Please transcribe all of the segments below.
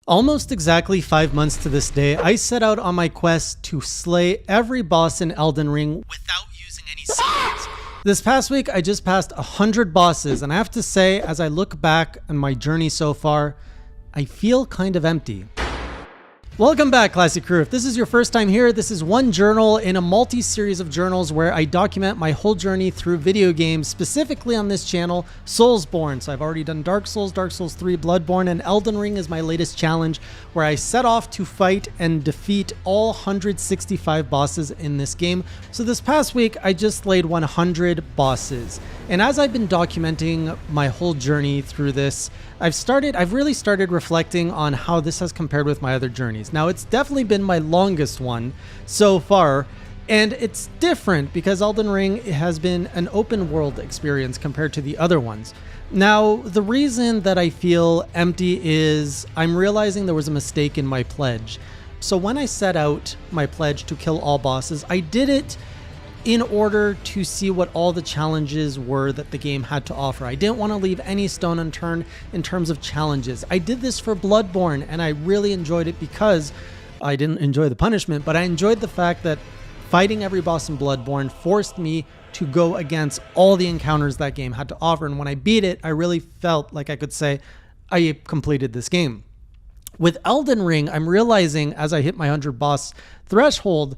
Almost exactly 5 months to this day, I set out on my quest to slay every boss in Elden Ring without using any secrets. This past week, I just passed 100 bosses, and I have to say, as I look back on my journey so far, I feel kind of empty. Welcome back, Classic Crew. If this is your first time here, this is one journal in a multi-series of journals where I document my whole journey through video games, specifically on this channel, Soulsborne. So I've already done Dark Souls, Dark Souls 3, Bloodborne, and Elden Ring is my latest challenge, where I set off to fight and defeat all 165 bosses in this game. So this past week, I just slayed 100 bosses. And as I've been documenting my whole journey through this, I've really started reflecting on how this has compared with my other journeys. Now, it's definitely been my longest one so far, and it's different because Elden Ring has been an open world experience compared to the other ones. Now, the reason that I feel empty is I'm realizing there was a mistake in my pledge. So when I set out my pledge to kill all bosses, I did it in order to see what all the challenges were that the game had to offer. I didn't want to leave any stone unturned in terms of challenges. I did this for Bloodborne, and I really enjoyed it because I didn't enjoy the punishment, but I enjoyed the fact that fighting every boss in Bloodborne forced me to go against all the encounters that game had to offer. And when I beat it, I really felt like I could say I completed this game. With Elden Ring, I'm realizing as I hit my 100 boss threshold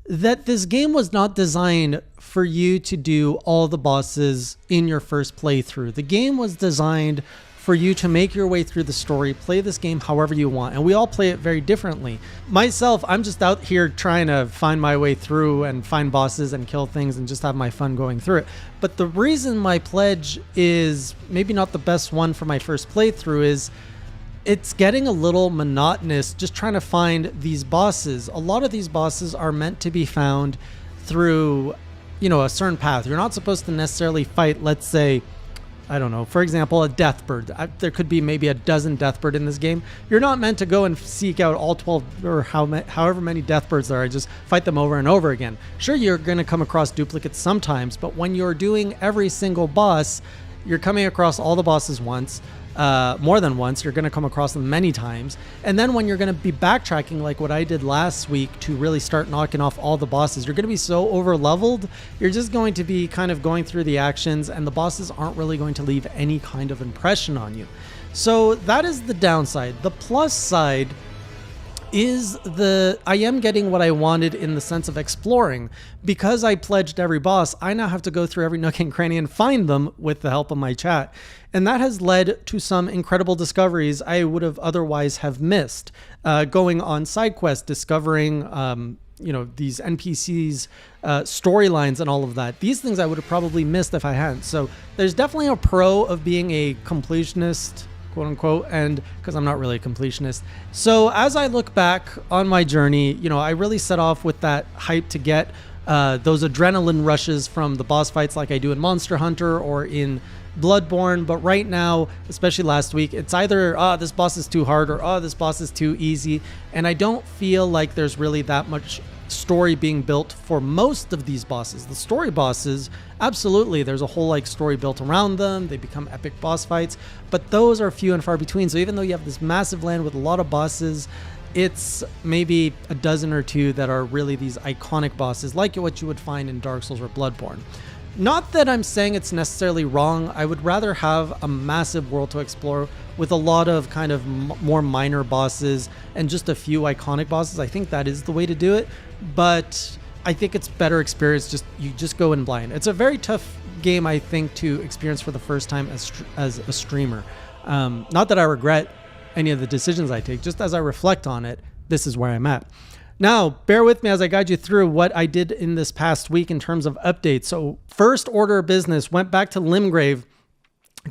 that this game was not designed for you to do all the bosses in your first playthrough. The game was designed for you to make your way through the story, play this game however you want, and we all play it very differently. Myself, I'm just out here trying to find my way through and find bosses and kill things and just have my fun going through it. But the reason my pledge is maybe not the best one for my first playthrough is it's getting a little monotonous just trying to find these bosses. A lot of these bosses are meant to be found through, a certain path. You're not supposed to necessarily fight, let's say, I don't know, for example, a deathbird. There could be maybe a dozen deathbird in this game. You're not meant to go and seek out all 12 or however many deathbirds there are, just fight them over and over again. Sure, you're going to come across duplicates sometimes, but when you're doing every single boss, you're coming across all the bosses once. More than once, you're going to come across them many times. And then when you're going to be backtracking like what I did last week to really start knocking off all the bosses, you're going to be so over leveled, you're just going to be kind of going through the actions and the bosses aren't really going to leave any kind of impression on you. So that is the downside. The plus side is I am getting what I wanted in the sense of exploring. Because I pledged every boss, I now have to go through every nook and cranny and find them with the help of my chat. And that has led to some incredible discoveries I would have otherwise have missed. Going on side quests, discovering these NPCs, storylines and all of that. These things I would have probably missed if I hadn't. So there's definitely a pro of being a completionist, quote unquote, and because I'm not really a completionist. So as I look back on my journey, I really set off with that hype to get those adrenaline rushes from the boss fights like I do in Monster Hunter or in Bloodborne. But right now, especially last week, it's either, this boss is too hard or, this boss is too easy. And I don't feel like there's really that much story being built for most of these bosses. The story bosses, absolutely, there's a whole story built around them. They become epic boss fights, but those are few and far between. So even though you have this massive land with a lot of bosses, it's maybe a dozen or two that are really these iconic bosses like what you would find in Dark Souls or Bloodborne. Not that I'm saying it's necessarily wrong. I would rather have a massive world to explore with a lot of kind of more minor bosses and just a few iconic bosses. I think that is the way to do it, but I think it's better experience. You just go in blind. It's a very tough game, I think, to experience for the first time as a streamer. Not that I regret any of the decisions I take, just as I reflect on it, this is where I'm at. Now, bear with me as I guide you through what I did in this past week in terms of updates. So first order of business, went back to Limgrave,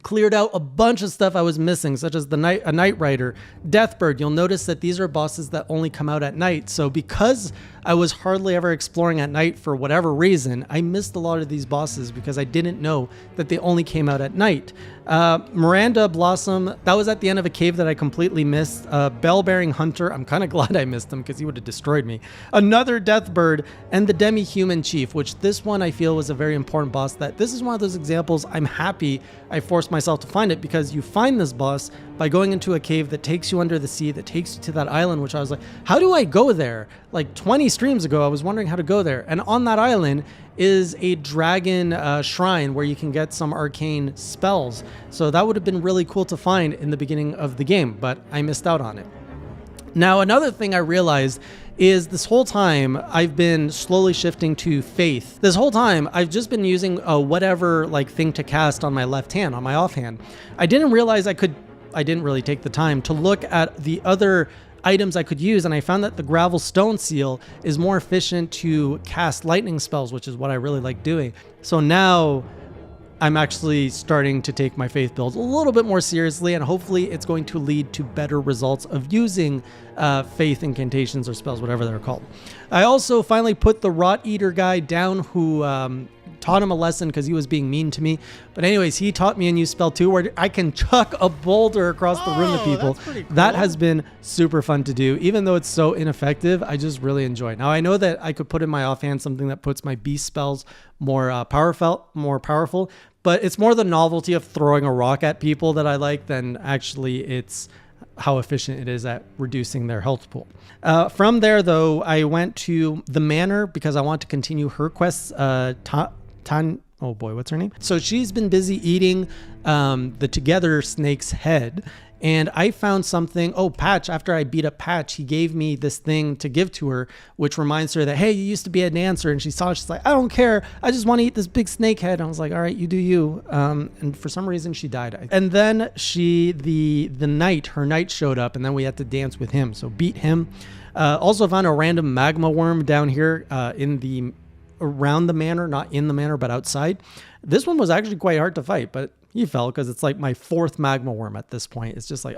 cleared out a bunch of stuff I was missing, such as a Night Rider, Deathbird. You'll notice that these are bosses that only come out at night. So because I was hardly ever exploring at night for whatever reason, I missed a lot of these bosses because I didn't know that they only came out at night. Miranda Blossom, that was at the end of a cave that I completely missed. Bell-bearing Hunter, I'm kind of glad I missed him because he would have destroyed me. Another Deathbird, and the Demi-Human Chief, which this one I feel was a very important boss. That this is one of those examples I'm happy I forced forced myself to find it, because you find this boss by going into a cave that takes you under the sea, that takes you to that island, which I was like, how do I go there? Like 20 streams ago, I was wondering how to go there. And on that island is a dragon shrine where you can get some arcane spells. So that would have been really cool to find in the beginning of the game, but I missed out on it. Now, another thing I realized is this whole time I've been slowly shifting to faith. This whole time I've just been using a whatever like thing to cast on my left hand, on my offhand. I didn't realize I didn't really take the time to look at the other items I could use, and I found that the gravel stone seal is more efficient to cast lightning spells, which is what I really like doing. So now I'm actually starting to take my faith builds a little bit more seriously, and hopefully it's going to lead to better results of using faith incantations or spells, whatever they're called. I also finally put the Rot Eater guy down, who taught him a lesson because he was being mean to me. But anyways, he taught me a new spell too, where I can chuck a boulder across the room to people. That's pretty cool. That has been super fun to do. Even though it's so ineffective, I just really enjoy it. Now, I know that I could put in my offhand something that puts my beast spells more powerful, but it's more the novelty of throwing a rock at people that I like than actually it's how efficient it is at reducing their health pool. From there, though, I went to the Manor because I want to continue her quests. Oh boy, what's her name? So she's been busy eating the Together snake's head. And I found something. Oh, Patch, after I beat up Patch, he gave me this thing to give to her, which reminds her that, hey, you used to be a dancer. And she saw it, she's like, I don't care. I just want to eat this big snake head. And I was like, all right, you do you. And for some reason, she died. And then her knight showed up, and then we had to dance with him. So beat him. Also found a random magma worm down here around the manor, not in the manor, but outside. This one was actually quite hard to fight, but he fell because it's like my 4th magma worm at this point. It's just like,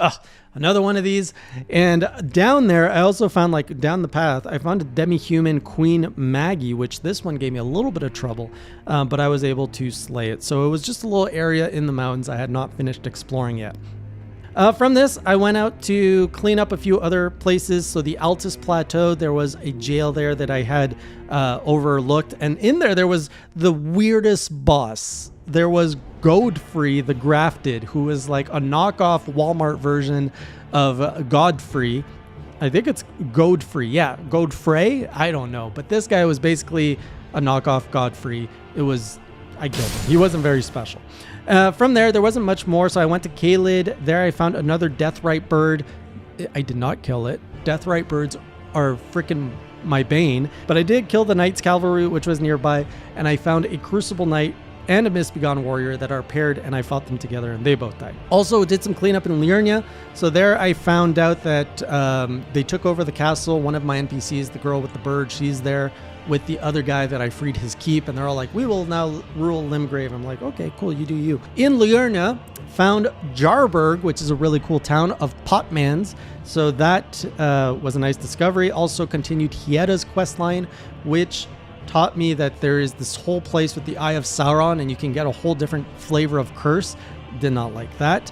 another one of these. And down there, I also found, like down the path, I found a demi-human Queen Maggie, which this one gave me a little bit of trouble, but I was able to slay it. So it was just a little area in the mountains I had not finished exploring yet. From this, I went out to clean up a few other places. So the Altus Plateau, there was a jail there that I had overlooked. And in there was the weirdest boss. There was Godfrey the Grafted, who is like a knockoff Walmart version of Godfrey. I think it's Godfrey. Yeah, Godfrey? I don't know. But this guy was basically a knockoff Godfrey. I killed him. He wasn't very special. From there wasn't much more, so I went to Kaled. There I found another Deathrite bird. I did not kill it. Deathrite birds are freaking my bane, but I did kill the Knight's Cavalry, which was nearby, and I found a Crucible Knight and a Mistbegone Warrior that are paired, and I fought them together, and they both died. Also, did some cleanup in Liurnia. So there I found out that they took over the castle. One of my NPCs, the girl with the bird, she's there with the other guy that I freed his keep, and they're all like, we will now rule Limgrave. I'm like, okay, cool, you do you. In Liurnia, found Jarburg, which is a really cool town of Potmans. So that was a nice discovery. Also continued Hieda's questline, which taught me that there is this whole place with the Eye of Sauron, and you can get a whole different flavor of curse. Did not like that.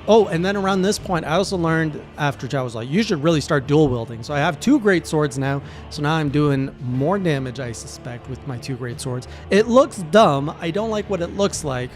Oh, and then around this point, I also learned after Chow was like, you should really start dual wielding. So I have 2 great swords now. So now I'm doing more damage, I suspect, with my 2 great swords. It looks dumb. I don't like what it looks like.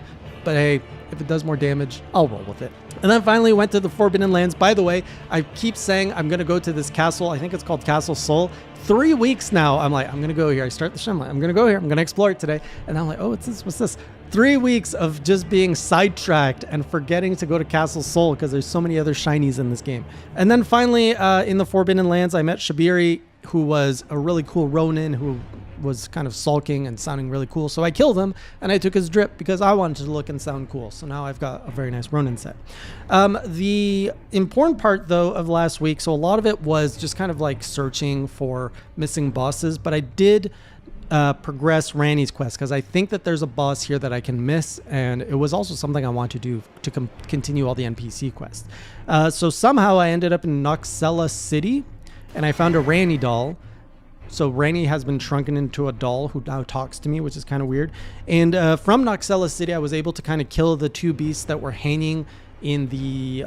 But hey, if it does more damage, I'll roll with it. And then finally went to the Forbidden Lands. By the way, I keep saying I'm going to go to this castle. I think it's called Castle Sol. 3 weeks now, I'm like, I'm going to go here. I start the show. I'm going to go here. I'm going to explore it today. And I'm like, oh, what's this? What's this? 3 weeks of just being sidetracked and forgetting to go to Castle Sol because there's so many other shinies in this game. And then finally, in the Forbidden Lands, I met Shabiri, who was a really cool Ronin who was kind of sulking and sounding really cool. So I killed him and I took his drip because I wanted to look and sound cool. So now I've got a very nice Ronin set. The important part though of last week, so a lot of it was just kind of like searching for missing bosses, but I did progress Ranni's quest because I think that there's a boss here that I can miss, and it was also something I want to do to continue all the NPC quests. So somehow I ended up in Noxella City and I found a Ranni doll. So Ranni has been shrunken into a doll who now talks to me, which is kind of weird. And from Noxella City, I was able to kind of kill the 2 beasts that were hanging in the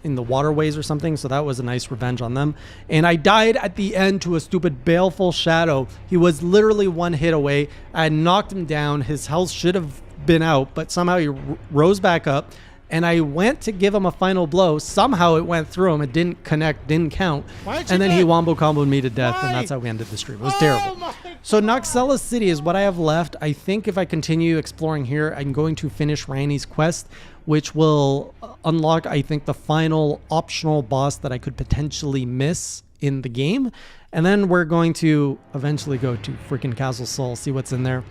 waterways or something. So that was a nice revenge on them. And I died at the end to a stupid baleful shadow. He was literally 1 hit away. I knocked him down. His health should have been out, but somehow he rose back up. And I went to give him a final blow. Somehow it went through him. It didn't connect, didn't count. And then he wombo comboed me to death, and that's how we ended the stream. It was terrible. So Noxella City is what I have left. I think if I continue exploring here, I'm going to finish Ranni's quest, which will unlock, I think, the final optional boss that I could potentially miss in the game. And then we're going to eventually go to freaking Castle Sol, see what's in there.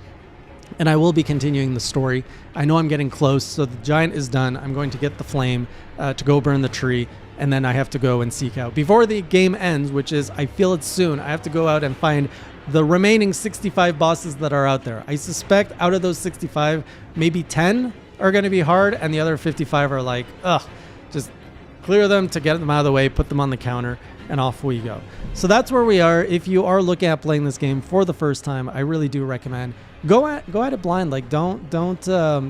And I will be continuing the story. I know I'm getting close, so the giant is done. I'm going to get the flame to go burn the tree, and then I have to go and seek out. Before the game ends, which is, I feel it's soon, I have to go out and find the remaining 65 bosses that are out there. I suspect out of those 65, maybe 10 are going to be hard, and the other 55 are like, ugh, just clear them to get them out of the way, put them on the counter, and off we go. So that's where we are. If you are looking at playing this game for the first time, I really do recommend go at it blind. Like don't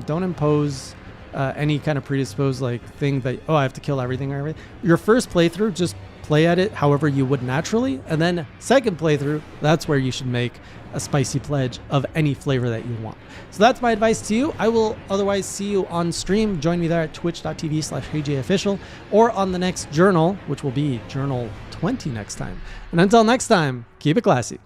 impose any kind of predisposed like thing that, oh, I have to kill everything or everything. Your first playthrough, just play at it however you would naturally, and then second playthrough, that's where you should make a spicy pledge of any flavor that you want. So that's my advice to you. I will otherwise see you on stream. Join me there at twitch.tv/HeyJayOfficial or on the next journal, which will be Journal 20 next time. And until next time, keep it classy.